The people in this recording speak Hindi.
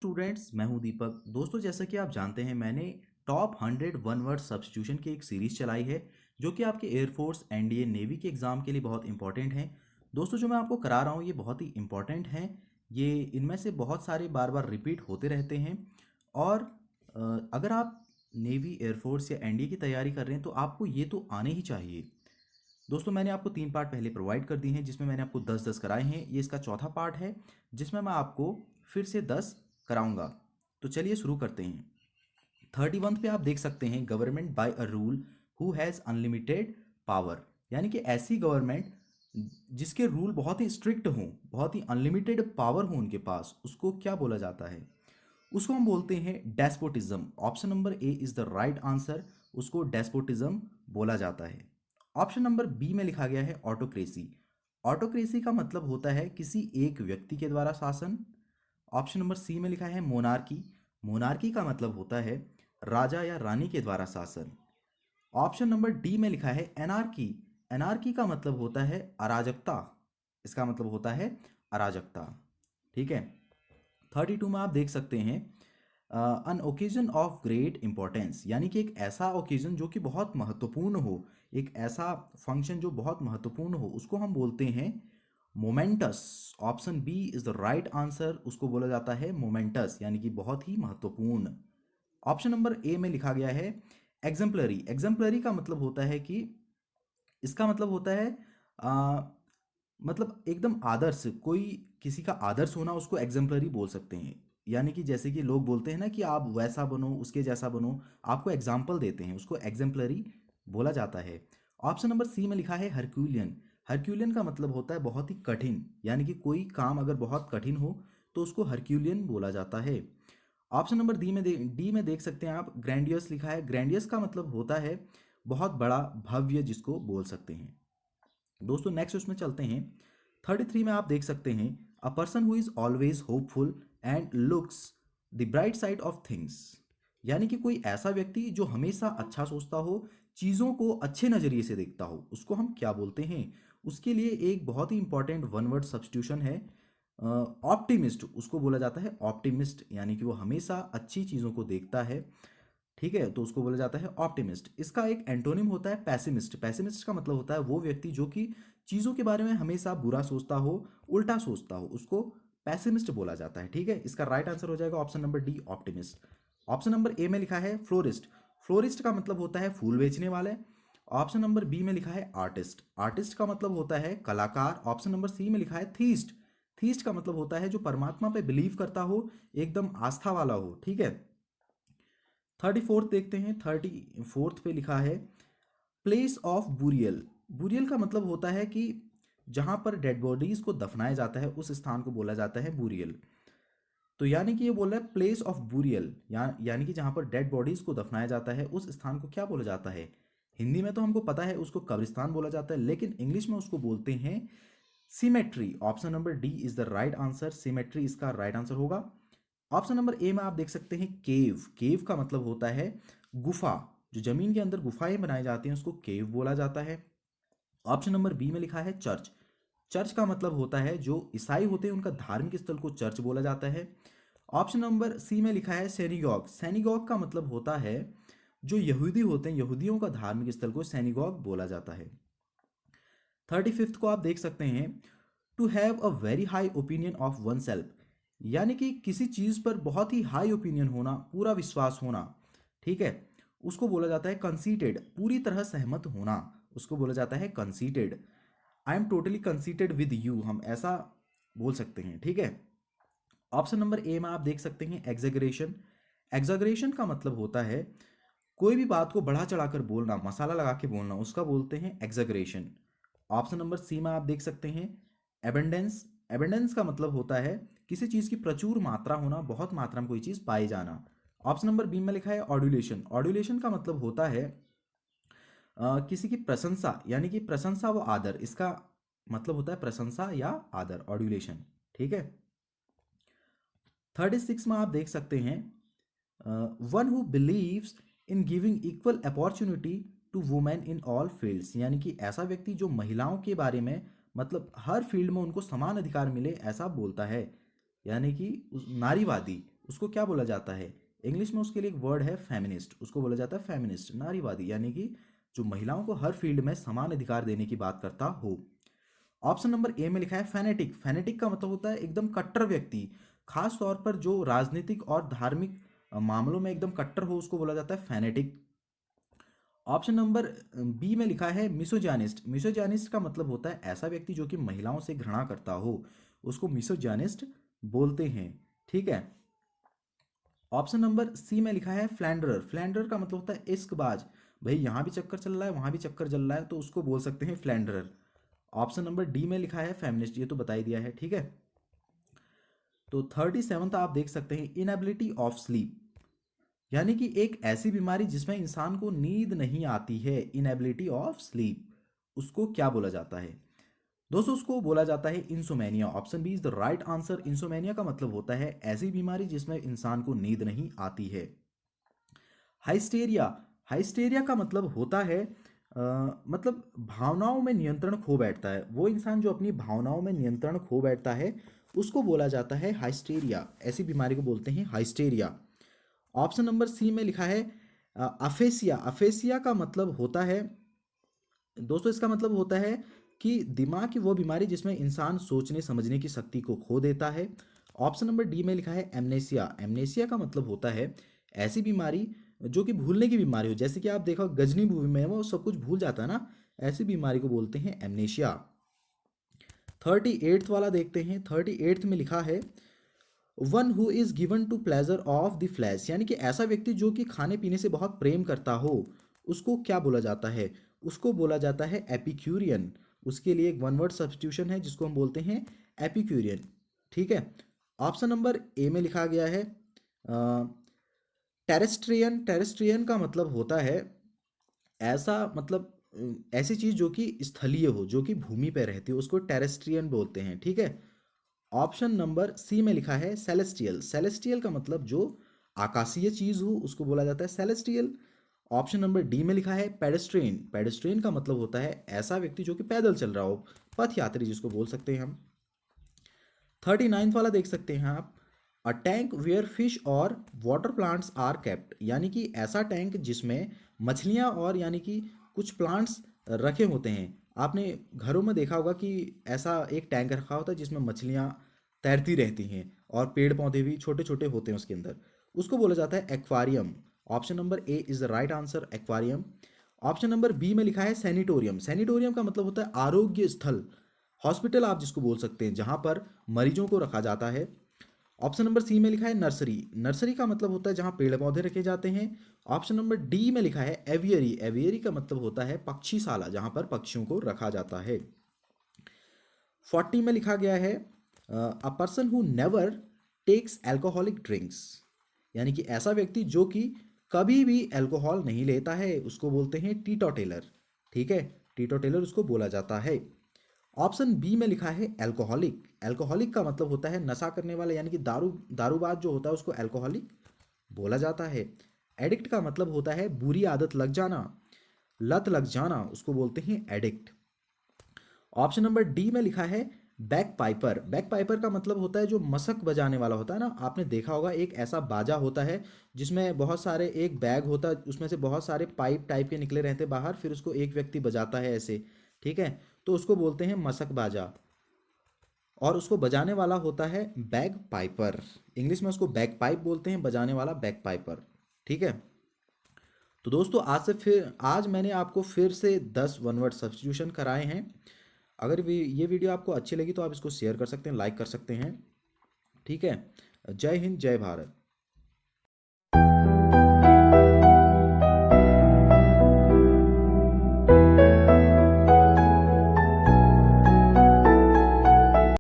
स्टूडेंट्स, मैं हूं दीपक। दोस्तों, जैसा कि आप जानते हैं, मैंने टॉप 100 वन वर्ड सब्स्टिट्यूशन की एक सीरीज़ चलाई है जो कि आपके एयरफोर्स, एनडीए, नेवी के एग्ज़ाम के लिए बहुत इंपॉर्टेंट है। दोस्तों, जो मैं आपको करा रहा हूँ ये बहुत ही इंपॉर्टेंट हैं। ये इनमें से बहुत सारे बार बार रिपीट होते रहते हैं। और अगर आप नेवी, एयरफोर्स या एनडीए की तैयारी कर रहे हैं तो आपको ये तो आने ही चाहिए। दोस्तों, मैंने आपको 3 पार्ट पहले प्रोवाइड कर दिए हैं जिसमें मैंने आपको 10-10 कराए हैं। ये इसका चौथा पार्ट है जिसमें मैं आपको फिर से 10 कराऊंगा। तो चलिए शुरू करते हैं। 31 पे आप देख सकते हैं, government by a rule who has unlimited power. यानी कि ऐसी गवर्नमेंट जिसके रूल बहुत ही स्ट्रिक्ट हों, बहुत ही अनलिमिटेड पावर हो उनके पास, उसको क्या बोला जाता है? उसको हम बोलते हैं despotism. Option number A is the right answer. उसको डेस्पोटिज्म बोला जाता है। ऑप्शन नंबर बी में लिखा गया है ऑटोक्रेसी। ऑटोक्रेसी का मतलब होता है किसी एक व्यक्ति के द्वारा शासन। ऑप्शन नंबर सी में लिखा है मोनार्की। मोनार्की का मतलब होता है राजा या रानी के द्वारा शासन। ऑप्शन नंबर डी में लिखा है एनार्की। एनार्की का मतलब होता है अराजकता। इसका मतलब होता है अराजकता। ठीक है। 32 में आप देख सकते हैं, अन ओकेजन ऑफ ग्रेट इंपॉर्टेंस। यानी कि एक ऐसा ओकेजन जो कि बहुत महत्वपूर्ण हो, एक ऐसा फंक्शन जो बहुत महत्वपूर्ण हो, उसको हम बोलते हैं momentous. Option B is the right answer. उसको बोला जाता है मोमेंटस, यानी कि बहुत ही महत्वपूर्ण। ऑप्शन नंबर ए में लिखा गया है एग्जम्पलरी। एग्जम्पलरी का मतलब होता है कि इसका मतलब होता है आ, मतलब एकदम आदर्श, कोई किसी का आदर्श होना, उसको एग्जम्पलरी बोल सकते हैं। यानी कि जैसे कि लोग बोलते हैं ना कि आप वैसा बनो, उसके जैसा बनो, आपको एग्जाम्पल देते हैं, उसको एग्जम्पलरी बोला जाता है। ऑप्शन नंबर सी में लिखा है हरक्यूलियन। हरक्यूलियन का मतलब होता है बहुत ही कठिन। यानी कि कोई काम अगर बहुत कठिन हो तो उसको हरक्यूलियन बोला जाता है। ऑप्शन नंबर डी में देख सकते हैं आप, ग्रैंडियस लिखा है। ग्रैंडियस का मतलब होता है बहुत बड़ा, भव्य, जिसको बोल सकते हैं। दोस्तों, नेक्स्ट उसमें चलते हैं। 33 में आप देख सकते हैं, अ person who is always hopeful and looks the bright side of things. यानी कि कोई ऐसा व्यक्ति जो हमेशा अच्छा सोचता हो, चीज़ों को अच्छे नज़रिए से देखता हो, उसको हम क्या बोलते हैं? उसके लिए एक बहुत ही इंपॉर्टेंट वन वर्ड सब्स्टिट्यूशन है, ऑप्टिमिस्ट। उसको बोला जाता है ऑप्टिमिस्ट, यानी कि वो हमेशा अच्छी चीज़ों को देखता है। ठीक है, तो उसको बोला जाता है ऑप्टिमिस्ट। इसका एक एंटोनिम होता है पैसिमिस्ट। पैसिमिस्ट का मतलब होता है वो व्यक्ति जो कि चीज़ों के बारे में हमेशा बुरा सोचता हो, उल्टा सोचता हो, उसको पैसिमिस्ट बोला जाता है। ठीक है, इसका राइट आंसर हो जाएगा option number D, optimist. Option number ए में लिखा है फ्लोरिस्ट। फ्लोरिस्ट का मतलब होता है फूल बेचने वाले। ऑप्शन नंबर बी में लिखा है आर्टिस्ट। आर्टिस्ट का मतलब होता है कलाकार। ऑप्शन नंबर सी में लिखा है थीस्ट। थीस्ट का मतलब होता है जो परमात्मा पे बिलीव करता हो, एकदम आस्था वाला हो। ठीक है। 34th देखते हैं। 34th पे लिखा है प्लेस ऑफ बुरियल। बुरियल का मतलब होता है कि जहां पर डेड बॉडीज को दफनाया जाता है, उस स्थान को बोला जाता है बुरियल। तो यानी कि ये बोल रहा है प्लेस ऑफ बुरियल, यानी कि जहां पर डेड बॉडीज को दफनाया जाता है, उस स्थान को क्या बोला जाता है? हिंदी में तो हमको पता है उसको कब्रिस्तान बोला जाता है, लेकिन इंग्लिश में उसको बोलते हैं cemetery. Option number D is the right answer. Cemetery इसका राइट आंसर होगा। ऑप्शन नंबर ए में आप देख सकते हैं केव। केव का मतलब होता है गुफा। जो जमीन के अंदर गुफाएं बनाई जाती हैं उसको केव बोला जाता है। ऑप्शन नंबर बी में लिखा है चर्च। चर्च का मतलब होता है जो ईसाई होते हैं उनका धार्मिक स्थल को चर्च बोला जाता है। ऑप्शन नंबर सी में लिखा है सेनिगॉग। सेनिगॉग का मतलब होता है जो यहूदी होते हैं, यहूदियों का धार्मिक स्थल को सेनिगॉग बोला जाता है। 35th को आप देख सकते हैं, to have a very high opinion of oneself. यानी कि किसी चीज़ पर बहुत ही हाई ओपिनियन होना, पूरा विश्वास होना। ठीक है, उसको बोला जाता है कंसीटेड। पूरी तरह सहमत होना, उसको बोला जाता है conceited. I am totally conceited with you, हम ऐसा बोल सकते हैं। ठीक है। ऑप्शन नंबर ए में आप देख सकते हैं एग्जेगरेशन। एग्जेगरेशन का मतलब होता है कोई भी बात को बढ़ा चढ़ाकर बोलना, मसाला लगा के बोलना, उसका बोलते हैं एग्जेगरेशन। ऑप्शन नंबर सी में आप देख सकते हैं एबेंडेंस। एबेंडेंस का मतलब होता है किसी चीज़ की प्रचुर मात्रा होना, बहुत मात्रा में कोई चीज़ पाई जाना। ऑप्शन नंबर बी में लिखा है ऑड्यूलेशन। ऑड्यूलेशन का मतलब होता है किसी की प्रशंसा, यानी कि प्रशंसा व आदर, इसका मतलब होता है प्रशंसा या आदर, ऑड्यूलेशन। ठीक है। 36 में आप देख सकते हैं, one who believes in giving equal opportunity to women in all fields. यानी कि ऐसा व्यक्ति जो महिलाओं के बारे में, मतलब हर फील्ड में उनको समान अधिकार मिले, ऐसा बोलता है। यानी कि नारीवादी, उसको क्या बोला जाता है? इंग्लिश में उसके लिए एक वर्ड है फेमिनिस्ट, उसको बोला जाता है फेमिनिस्ट, नारीवादी, यानी कि जो महिलाओं को हर फील्ड में समान अधिकार देने की बात करता हो। ऑप्शन नंबर ए में लिखा है फैनेटिक। फैनेटिक का मतलब होता है एकदम कट्टर व्यक्ति, खास तौर पर जो राजनीतिक और धार्मिक मामलों में एकदम कट्टर हो उसको बोला जाता है फैनेटिक। ऑप्शन नंबर बी में लिखा है मिसोजानिस्ट। मिसोजानिस्ट का मतलब होता है ऐसा व्यक्ति जो कि महिलाओं से घृणा करता हो, उसको मिसोजानिस्ट बोलते हैं। ठीक है। ऑप्शन नंबर सी में लिखा है फ्लैंडरर। फ्लैंडरर का मतलब होता है इश्कबाज, भाई यहाँ भी चक्कर चल रहा है वहाँ भी चक्कर चल रहा है तो उसको बोल सकते हैं फ्लैंडरर। ऑप्शन नंबर डी में लिखा है फेमिनिस्ट, ये तो बता ही दिया है। ठीक है। तो 37th आप देख सकते हैं इनएबिलिटी ऑफ स्लीप, यानी कि एक ऐसी बीमारी जिसमें इंसान को नींद नहीं आती है, इनएबिलिटी ऑफ स्लीप, उसको क्या बोला जाता है? दोस्तों उसको बोला जाता है insomnia. Option B is the right answer. Insomnia का मतलब होता है ऐसी बीमारी जिसमें इंसान को नींद नहीं आती है। हाइस्टेरिया। हाइस्टेरिया का मतलब होता है मतलब भावनाओं में नियंत्रण खो बैठता है, वो इंसान जो अपनी भावनाओं में नियंत्रण खो बैठता है उसको बोला जाता है हाइस्टेरिया। ऐसी बीमारी को बोलते हैं हाइस्टेरिया। ऑप्शन नंबर सी में लिखा है अफेसिया। अफेसिया का मतलब होता है दोस्तों, इसका मतलब होता है कि दिमाग की वो बीमारी जिसमें इंसान सोचने समझने की शक्ति को खो देता है। ऑप्शन नंबर डी में लिखा है एमनेसिया। एमनेसिया का मतलब होता है ऐसी बीमारी जो कि भूलने की बीमारी हो, जैसे कि आप देखो गजनी मूवी में वो सब कुछ भूल जाता है ना, ऐसी बीमारी को बोलते हैं एमनेशिया। 38th वाला देखते हैं। 38th में लिखा है one who is given to pleasure of the flesh, यानी कि ऐसा व्यक्ति जो कि खाने पीने से बहुत प्रेम करता हो उसको क्या बोला जाता है? उसको बोला जाता है एपिक्यूरियन। उसके लिए एक वन वर्ड सब्स्टिट्यूशन है जिसको हम बोलते हैं एपिक्यूरियन। ठीक है। ऑप्शन नंबर ए में लिखा गया है टेरेस्ट्रियन। टेरेस्ट्रियन का मतलब होता है ऐसा मतलब ऐसी चीज जो कि स्थलीय हो, जो कि भूमि पर रहती हो, उसको टेरेस्ट्रियन बोलते हैं। ठीक है। ऑप्शन नंबर सी में लिखा है सेलेस्टियल। सेलेस्टियल का मतलब जो आकाशीय चीज हो उसको बोला जाता है सेलेस्टियल। ऑप्शन नंबर डी में लिखा है पेडेस्ट्रियन। पेडेस्ट्रियन का मतलब होता है ऐसा व्यक्ति जो कि पैदल चल रहा हो, पथ यात्री जिसको बोल सकते हैं हम। 39th वाला देख सकते हैं आप अ टैंक वेयर फिश और वाटर प्लांट्स आर केप्ट, यानी कि ऐसा टैंक जिसमें मछलियां और यानी कि कुछ प्लांट्स रखे होते हैं। आपने घरों में देखा होगा कि ऐसा एक टैंक रखा होता है जिसमें मछलियां तैरती रहती हैं और पेड़ पौधे भी छोटे छोटे होते हैं उसके अंदर, उसको बोला जाता है aquarium. Option number A is the right answer, aquarium. Option number B में लिखा है सैनिटोरियम। सैनिटोरियम का मतलब होता है आरोग्य स्थल, हॉस्पिटल आप जिसको बोल सकते हैं जहां पर मरीजों को रखा जाता है। ऑप्शन नंबर सी में लिखा है नर्सरी। नर्सरी का मतलब होता है जहां पेड़ पौधे रखे जाते हैं। ऑप्शन नंबर डी में लिखा है एवियरी। एवियरी का मतलब होता है पक्षीशाला, जहां पर पक्षियों को रखा जाता है। 40 में लिखा गया है a person who never takes alcoholic drinks, यानी कि ऐसा व्यक्ति जो कि कभी भी अल्कोहल नहीं लेता है उसको बोलते हैं टीटोटेलर। ठीक है। टीटोटेलर उसको बोला जाता है। ऑप्शन बी में लिखा है अल्कोहलिक। अल्कोहलिक का मतलब होता है नशा करने वाला, यानी कि दारूबाज जो होता है उसको अल्कोहलिक बोला जाता है। एडिक्ट का मतलब होता है बुरी आदत लग जाना, लत लग जाना, उसको बोलते हैं एडिक्ट। ऑप्शन नंबर डी में लिखा है बैक पाइपर। बैक पाइपर का मतलब होता है जो मशक बजाने वाला होता है ना, आपने देखा होगा एक ऐसा बाजा होता है जिसमें बहुत सारे, एक बैग होता है उसमें से बहुत सारे पाइप टाइप के निकले रहते हैं बाहर, फिर उसको एक व्यक्ति बजाता है ऐसे। ठीक है। तो उसको बोलते हैं मशक बाजा और उसको बजाने वाला होता है बैग पाइपर। इंग्लिश में उसको बैक पाइप बोलते हैं, बजाने वाला बैक पाइपर। ठीक है। तो दोस्तों आज मैंने आपको फिर से 10 वन वर्ड सब्स्टिट्यूशन कराए हैं। अगर ये वीडियो आपको अच्छी लगी तो आप इसको शेयर कर सकते हैं, लाइक कर सकते हैं। ठीक है। जय हिंद, जय भारत।